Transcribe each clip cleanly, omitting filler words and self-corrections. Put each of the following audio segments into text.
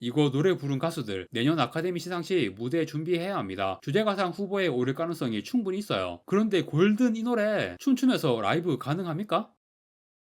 이거 노래 부른 가수들 내년 아카데미 시상식 무대 준비해야 합니다. 주제가상 후보에 오를 가능성이 충분히 있어요. 그런데 골든 이 노래 춤추면서 라이브 가능합니까?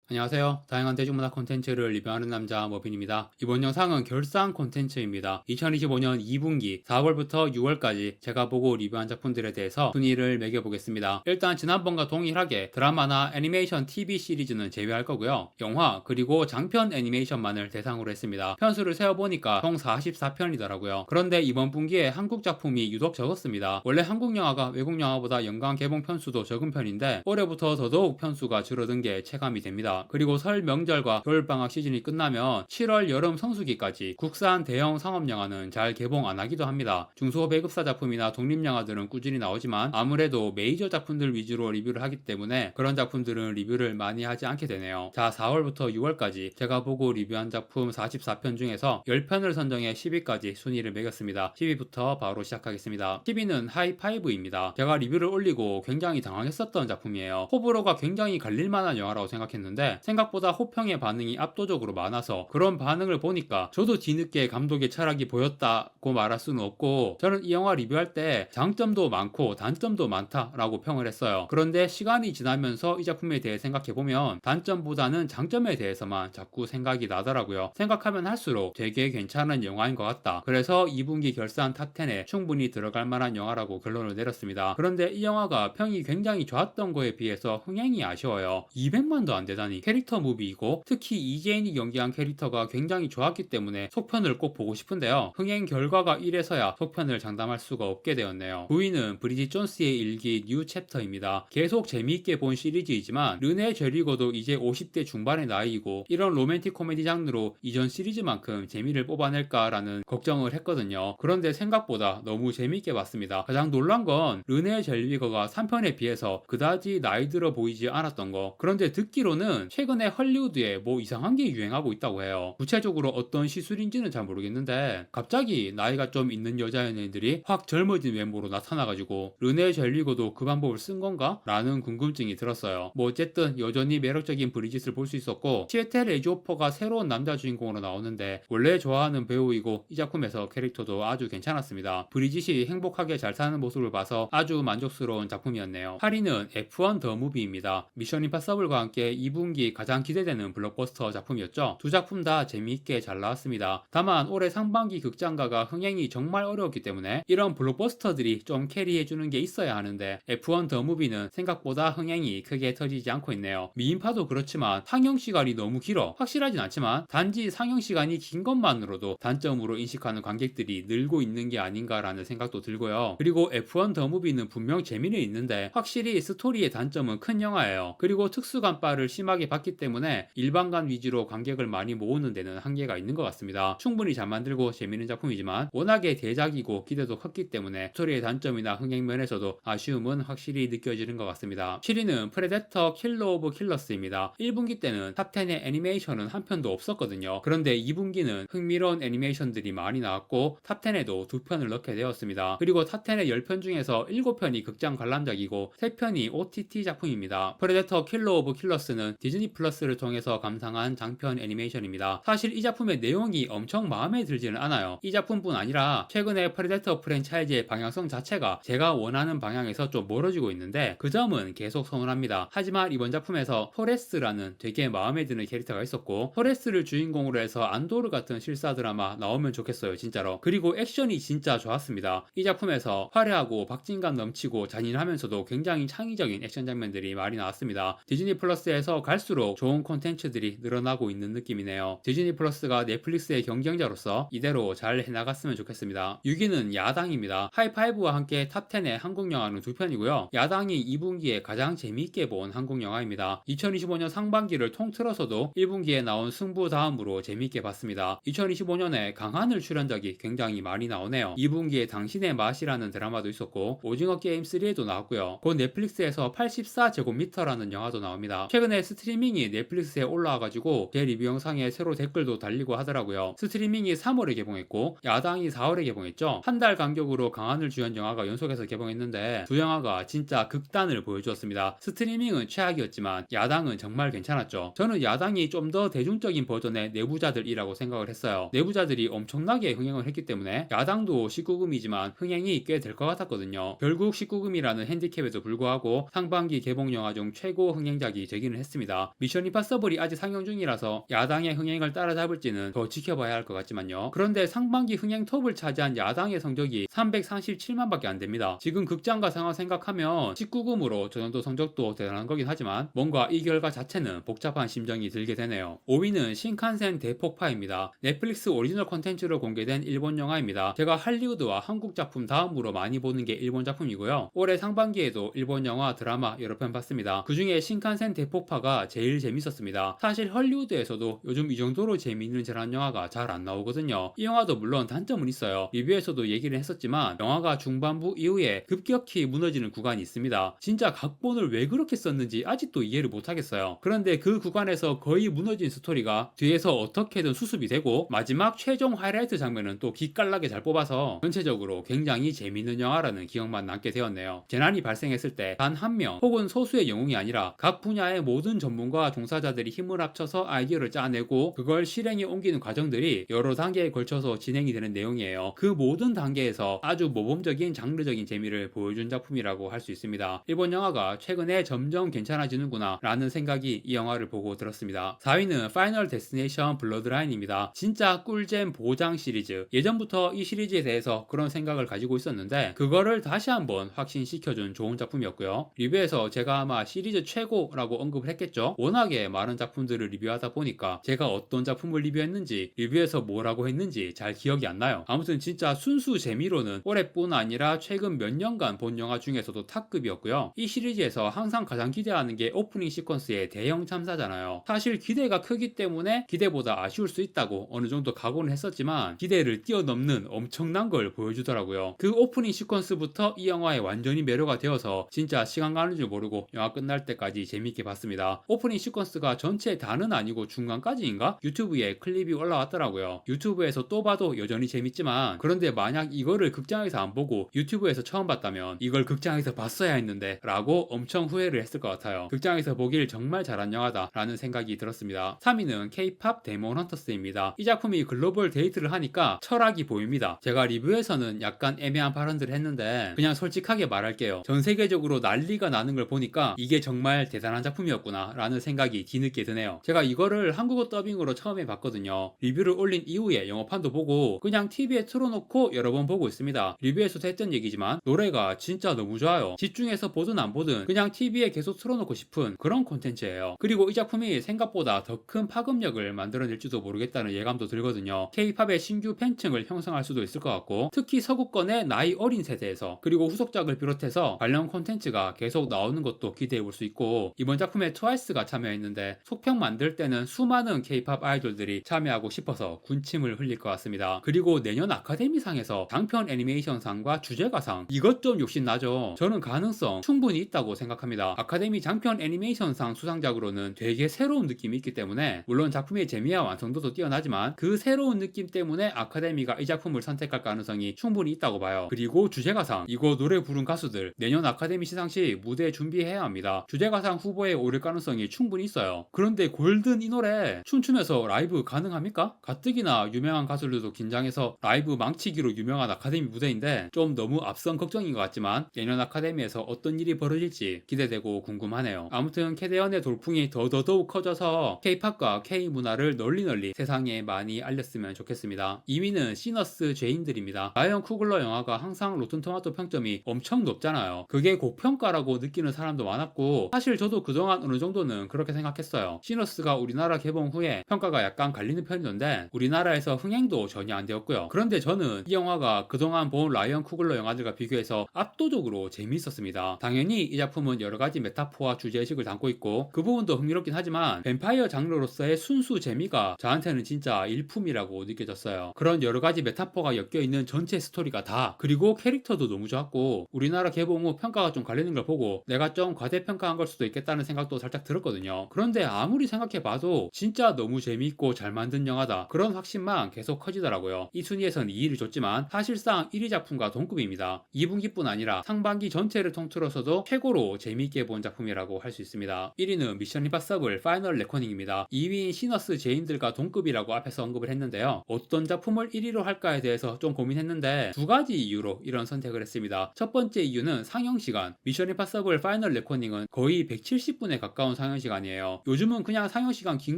안녕하세요. 다양한 대중문화 콘텐츠를 리뷰하는 남자 머빈입니다. 이번 영상은 결산 콘텐츠입니다. 2025년 2분기 4월부터 6월까지 제가 보고 리뷰한 작품들에 대해서 순위를 매겨보겠습니다. 일단 지난번과 동일하게 드라마나 애니메이션 TV 시리즈는 제외할 거고요. 영화 그리고 장편 애니메이션만을 대상으로 했습니다. 편수를 세어보니까 총 44편이더라고요. 그런데 이번 분기에 한국 작품이 유독 적었습니다. 원래 한국 영화가 외국 영화보다 연간 개봉 편수도 적은 편인데 올해부터 더더욱 편수가 줄어든 게 체감이 됩니다. 그리고 설 명절과 겨울방학 시즌이 끝나면 7월 여름 성수기까지 국산 대형 상업영화는 잘 개봉 안 하기도 합니다. 중소배급사 작품이나 독립영화들은 꾸준히 나오지만 아무래도 메이저 작품들 위주로 리뷰를 하기 때문에 그런 작품들은 리뷰를 많이 하지 않게 되네요. 자, 4월부터 6월까지 제가 보고 리뷰한 작품 44편 중에서 10편을 선정해 10위까지 순위를 매겼습니다. 10위부터 바로 시작하겠습니다. 10위는 하이파이브입니다. 제가 리뷰를 올리고 굉장히 당황했었던 작품이에요. 호불호가 굉장히 갈릴만한 영화라고 생각했는데 생각보다 호평의 반응이 압도적으로 많아서 그런 반응을 보니까 저도 뒤늦게 감독의 철학이 보였다고 말할 수는 없고 저는 이 영화 리뷰할 때 장점도 많고 단점도 많다라고 평을 했어요. 그런데 시간이 지나면서 이 작품에 대해 생각해보면 단점보다는 장점에 대해서만 자꾸 생각이 나더라고요. 생각하면 할수록 되게 괜찮은 영화인 것 같다. 그래서 2분기 결산 탑10에 충분히 들어갈 만한 영화라고 결론을 내렸습니다. 그런데 이 영화가 평이 굉장히 좋았던 거에 비해서 흥행이 아쉬워요. 200만도 안 되다니. 캐릭터 무비이고 특히 이재인이 연기한 캐릭터가 굉장히 좋았기 때문에 속편을 꼭 보고 싶은데요. 흥행 결과가 이래서야 속편을 장담할 수가 없게 되었네요. 9위는 브리짓 존스의 일기 뉴 챕터입니다. 계속 재미있게 본 시리즈이지만 르네 제리거도 이제 50대 중반의 나이이고 이런 로맨틱 코미디 장르로 이전 시리즈만큼 재미를 뽑아낼까라는 걱정을 했거든요. 그런데 생각보다 너무 재미있게 봤습니다. 가장 놀란 건 르네 젤위거가 3편에 비해서 그다지 나이 들어 보이지 않았던 거. 그런데 듣기로는 최근에 헐리우드에 뭐 이상한 게 유행하고 있다고 해요. 구체적으로 어떤 시술인지는 잘 모르겠는데 갑자기 나이가 좀 있는 여자 연예인들이 확 젊어진 외모로 나타나가지고 르네 젤리거도 그 방법을 쓴 건가? 라는 궁금증이 들었어요. 뭐 어쨌든 여전히 매력적인 브리짓을 볼 수 있었고 치에텔 에지오퍼가 새로운 남자 주인공으로 나오는데 원래 좋아하는 배우이고 이 작품에서 캐릭터도 아주 괜찮았습니다. 브리짓이 행복하게 잘 사는 모습을 봐서 아주 만족스러운 작품이었네요. 8위는 F1 더 무비입니다. 미션 임파서블과 함께 2분기 가장 기대되는 블록버스터 작품이었죠. 두 작품 다 재미있게 잘 나왔습니다. 다만 올해 상반기 극장가가 흥행이 정말 어려웠기 때문에 이런 블록버스터들이 좀 캐리해주는 게 있어야 하는데 F1 더 무비는 생각보다 흥행이 크게 터지지 않고 있네요. 미인파도 그렇지만 상영 시간이 너무 길어. 확실하진 않지만 단지 상영 시간이 긴 것만으로도 단점으로 인식하는 관객들이 늘고 있는 게 아닌가라는 생각도 들고요. 그리고 F1 더 무비는 분명 재미는 있는데 확실히 스토리의 단점은 큰 영화예요. 그리고 특수간파를 심하게 받기 때문에 일반관 위주로 관객을 많이 모으는 데는 한계가 있는 것 같습니다. 충분히 잘 만들고 재미있는 작품이지만 워낙에 대작이고 기대도 컸기 때문에 스토리의 단점이나 흥행 면에서도 아쉬움은 확실히 느껴지는 것 같습니다. 7위는 프레데터 킬러 오브 킬러스입니다. 1분기 때는 탑10의 애니메이션은 한 편도 없었거든요. 그런데 2분기는 흥미로운 애니메이션들이 많이 나왔고 탑10에도 2편을 넣게 되었습니다. 그리고 탑10의 10편 중에서 7편이 극장 관람작이고 3편이 OTT 작품입니다. 프레데터 킬러 오브 킬러스는 디즈니 플러스를 통해서 감상한 장편 애니메이션입니다. 사실 이 작품의 내용이 엄청 마음에 들지는 않아요. 이 작품뿐 아니라 최근에 프레데터 프랜차이즈의 방향성 자체가 제가 원하는 방향에서 좀 멀어지고 있는데 그 점은 계속 서운합니다. 하지만 이번 작품에서 토레스라는 되게 마음에 드는 캐릭터가 있었고 토레스를 주인공으로 해서 안도르 같은 실사 드라마 나오면 좋겠어요, 진짜로. 그리고 액션이 진짜 좋았습니다. 이 작품에서 화려하고 박진감 넘치고 잔인하면서도 굉장히 창의적인 액션 장면들이 많이 나왔습니다. 디즈니 플러스에서 갈수록 좋은 콘텐츠들이 늘어나고 있는 느낌이네요. 디즈니 플러스가 넷플릭스의 경쟁자로서 이대로 잘 해나갔으면 좋겠습니다. 6위는 야당입니다. 하이파이브와 함께 탑10의 한국 영화는 2편이고요. 야당이 2분기에 가장 재미있게 본 한국 영화입니다. 2025년 상반기를 통틀어서도 1분기에 나온 승부 다음으로 재미있게 봤습니다. 2025년에 강하늘 출연작이 굉장히 많이 나오네요. 2분기에 당신의 맛이라는 드라마도 있었고 오징어 게임 3에도 나왔고요. 곧 넷플릭스에서 84제곱미터라는 영화도 나옵니다. 최근에 스트리밍이 넷플릭스에 올라와가지고 제 리뷰 영상에 새로 댓글도 달리고 하더라고요. 스트리밍이 3월에 개봉했고 야당이 4월에 개봉했죠. 한 달 간격으로 강한을 주연 영화가 연속해서 개봉했는데 두 영화가 진짜 극단을 보여주었습니다. 스트리밍은 최악이었지만 야당은 정말 괜찮았죠. 저는 야당이 좀 더 대중적인 버전의 내부자들이라고 생각을 했어요. 내부자들이 엄청나게 흥행을 했기 때문에 야당도 19금이지만 흥행이 꽤 될 것 같았거든요. 결국 19금이라는 핸디캡에도 불구하고 상반기 개봉 영화 중 최고 흥행작이 되기는 했습니다. 미션 임파서블이 아직 상영 중이라서 야당의 흥행을 따라잡을지는 더 지켜봐야 할 것 같지만요. 그런데 상반기 흥행 톱을 차지한 야당의 성적이 337만밖에 안 됩니다. 지금 극장가 상황 생각하면 19금으로 저 정도 성적도 대단한 거긴 하지만 뭔가 이 결과 자체는 복잡한 심정이 들게 되네요. 5위는 신칸센 대폭파입니다. 넷플릭스 오리지널 콘텐츠로 공개된 일본 영화입니다. 제가 할리우드와 한국 작품 다음으로 많이 보는 게 일본 작품이고요. 올해 상반기에도 일본 영화, 드라마 여러 편 봤습니다. 그 중에 신칸센 대폭파가 제일 재밌었습니다. 사실 헐리우드에서도 요즘 이 정도로 재미있는 재난 영화가 잘 안 나오거든요. 이 영화도 물론 단점은 있어요. 리뷰에서도 얘기를 했었지만 영화가 중반부 이후에 급격히 무너지는 구간이 있습니다. 진짜 각본을 왜 그렇게 썼는지 아직도 이해를 못하겠어요. 그런데 그 구간에서 거의 무너진 스토리가 뒤에서 어떻게든 수습이 되고 마지막 최종 하이라이트 장면은 또 기깔나게 잘 뽑아서 전체적으로 굉장히 재미있는 영화라는 기억만 남게 되었네요. 재난이 발생했을 때 단 한 명 혹은 소수의 영웅이 아니라 각 분야의 모든 전문가 종사자들이 힘을 합쳐서 아이디어를 짜내고 그걸 실행에 옮기는 과정들이 여러 단계에 걸쳐서 진행이 되는 내용이에요. 그 모든 단계에서 아주 모범적인 장르적인 재미를 보여준 작품이라고 할 수 있습니다. 일본 영화가 최근에 점점 괜찮아지는구나 라는 생각이 이 영화를 보고 들었습니다. 4위는 파이널 데스티네이션 블러드라인입니다. 진짜 꿀잼 보장 시리즈. 예전부터 이 시리즈에 대해서 그런 생각을 가지고 있었는데 그거를 다시 한번 확신시켜준 좋은 작품이었고요. 리뷰에서 제가 아마 시리즈 최고라고 언급을 했겠죠. 워낙에 많은 작품들을 리뷰하다 보니까 제가 어떤 작품을 리뷰했는지 리뷰에서 뭐라고 했는지 잘 기억이 안 나요. 아무튼 진짜 순수 재미로는 올해뿐 아니라 최근 몇 년간 본 영화 중에서도 탑급이었고요. 이 시리즈에서 항상 가장 기대하는 게 오프닝 시퀀스의 대형 참사잖아요. 사실 기대가 크기 때문에 기대보다 아쉬울 수 있다고 어느 정도 각오는 했었지만 기대를 뛰어넘는 엄청난 걸 보여주더라고요. 그 오프닝 시퀀스부터 이 영화에 완전히 매료가 되어서 진짜 시간 가는 줄 모르고 영화 끝날 때까지 재밌게 봤습니다. 오프닝 시퀀스가 전체 다는 아니고 중간까지인가? 유튜브에 클립이 올라왔더라고요. 유튜브에서 또 봐도 여전히 재밌지만 그런데 만약 이거를 극장에서 안 보고 유튜브에서 처음 봤다면 이걸 극장에서 봤어야 했는데 라고 엄청 후회를 했을 것 같아요. 극장에서 보길 정말 잘한 영화다 라는 생각이 들었습니다. 3위는 K-POP 데몬 헌터스입니다. 이 작품이 글로벌 데이트를 하니까 철학이 보입니다. 제가 리뷰에서는 약간 애매한 발언들을 했는데 그냥 솔직하게 말할게요. 전 세계적으로 난리가 나는 걸 보니까 이게 정말 대단한 작품이었구나 라는 생각이 뒤늦게 드네요. 제가 이거를 한국어 더빙으로 처음에 봤거든요. 리뷰를 올린 이후에 영어판도 보고 그냥 TV에 틀어놓고 여러 번 보고 있습니다. 리뷰에서도 했던 얘기지만 노래가 진짜 너무 좋아요. 집중해서 보든 안 보든 그냥 TV에 계속 틀어놓고 싶은 그런 콘텐츠예요. 그리고 이 작품이 생각보다 더 큰 파급력을 만들어낼지도 모르겠다는 예감도 들거든요. K-팝의 신규 팬층을 형성할 수도 있을 것 같고 특히 서구권의 나이 어린 세대에서 그리고 후속작을 비롯해서 관련 콘텐츠가 계속 나오는 것도 기대해 볼 수 있고 이번 작품에 트와이스가 참여했는데 속평 만들 때는 수많은 K-팝 아이돌들이 참여하고 싶어서 군침을 흘릴 것 같습니다. 그리고 내년 아카데미상에서 장편 애니메이션상과 주제가상 이것 좀 욕심나죠. 저는 가능성 충분히 있다고 생각합니다. 아카데미 장편 애니메이션상 수상작으로는 되게 새로운 느낌이 있기 때문에 물론 작품의 재미와 완성도도 뛰어나지만 그 새로운 느낌 때문에 아카데미가 이 작품을 선택할 가능성이 충분히 있다고 봐요. 그리고 주제가상 이거 노래 부른 가수들 내년 아카데미 시상식 무대 준비해야 합니다. 주제가상 후보에 오를 가능성이 충분히 있어요. 그런데 골든 이 노래 춤추면서 라이브 가능합니까? 가뜩이나 유명한 가수들도 긴장해서 라이브 망치기로 유명한 아카데미 무대인데 좀 너무 앞선 걱정인 것 같지만 내년 아카데미에서 어떤 일이 벌어질지 기대되고 궁금하네요. 아무튼 캐대언의 돌풍이 더더욱 커져서 K-팝과 K-문화를 널리 세상에 많이 알렸으면 좋겠습니다. 2위는 시너스 죄인들입니다. 라이언 쿠글러 영화가 항상 로튼토마토 평점이 엄청 높잖아요. 그게 고평가라고 느끼는 사람도 많았고 사실 저도 그동안 어느 정도는 그렇게 생각했어요. 시너스가 우리나라 개봉 후에 평가가 약간 갈리는 편이던데 우리나라에서 흥행도 전혀 안 되었고요. 그런데 저는 이 영화가 그동안 본 라이언 쿠글러 영화들과 비교해서 압도적으로 재미있었습니다. 당연히 이 작품은 여러가지 메타포와 주제의식을 담고 있고 그 부분도 흥미롭긴 하지만 뱀파이어 장르로서의 순수 재미가 저한테는 진짜 일품이라고 느껴졌어요. 그런 여러가지 메타포가 엮여있는 전체 스토리가 다 그리고 캐릭터도 너무 좋았고 우리나라 개봉 후 평가가 좀 갈리는 걸 보고 내가 좀 과대평가한 걸 수도 있겠다는 생각도 살짝 들었어요. 들었거든요. 그런데 아무리 생각해봐도 진짜 너무 재미있고 잘 만든 영화다, 그런 확신만 계속 커지더라고요. 이 순위에선 2위를 줬지만 사실상 1위 작품과 동급입니다. 2분기뿐 아니라 상반기 전체를 통틀어서도 최고로 재미있게 본 작품이라고 할 수 있습니다. 1위는 미션 임파서블 파이널 레코닝입니다. 2위인 시너스 제인들과 동급이라고 앞에서 언급을 했는데요. 어떤 작품을 1위로 할까에 대해서 좀 고민했는데 두 가지 이유로 이런 선택을 했습니다. 첫 번째 이유는 상영시간. 미션 임파서블 파이널 레코닝은 거의 170분에 가까운 상영시간이에요. 요즘은 그냥 상영시간 긴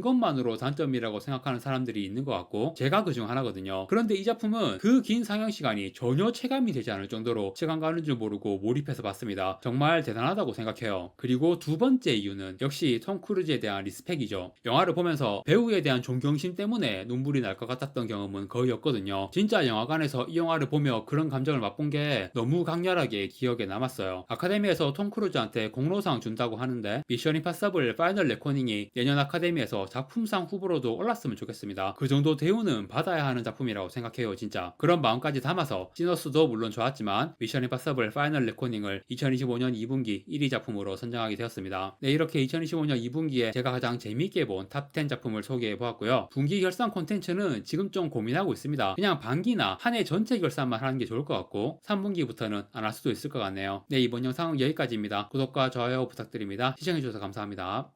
것만으로 단점이라고 생각하는 사람들이 있는 것 같고 제가 그 중 하나거든요. 그런데 이 작품은 그 긴 상영시간이 전혀 체감이 되지 않을 정도로 시간 가는 줄 모르고 몰입해서 봤습니다. 정말 대단하다고 생각해요. 그리고 두 번째 이유는 역시 톰 크루즈에 대한 리스펙이죠. 영화를 보면서 배우에 대한 존경심 때문에 눈물이 날 것 같았던 경험은 거의 없거든요. 진짜 영화관에서 이 영화를 보며 그런 감정을 맛본 게 너무 강렬하게 기억에 남았어요. 아카데미에서 톰 크루즈한테 공로상 준다고 하는데 미션 임파서블 파이널 레코닝이 내년 아카데미에서 작품상 후보로도 올랐으면 좋겠습니다. 그 정도 대우는 받아야 하는 작품이라고 생각해요, 진짜. 그런 마음까지 담아서 시너스도 물론 좋았지만 미션 임파서블 파이널 레코닝을 2025년 2분기 1위 작품으로 선정하게 되었습니다. 네, 이렇게 2025년 2분기에 제가 가장 재미있게 본 탑 10 작품을 소개해 보았고요. 분기 결산 콘텐츠는 지금 좀 고민하고 있습니다. 그냥 반기나 한 해 전체 결산만 하는 게 좋을 것 같고 3분기부터는 안 할 수도 있을 것 같네요. 네, 이번 영상은 여기까지입니다. 구독과 좋아요 부탁드립니다. 시청해주셔서 감사합니다.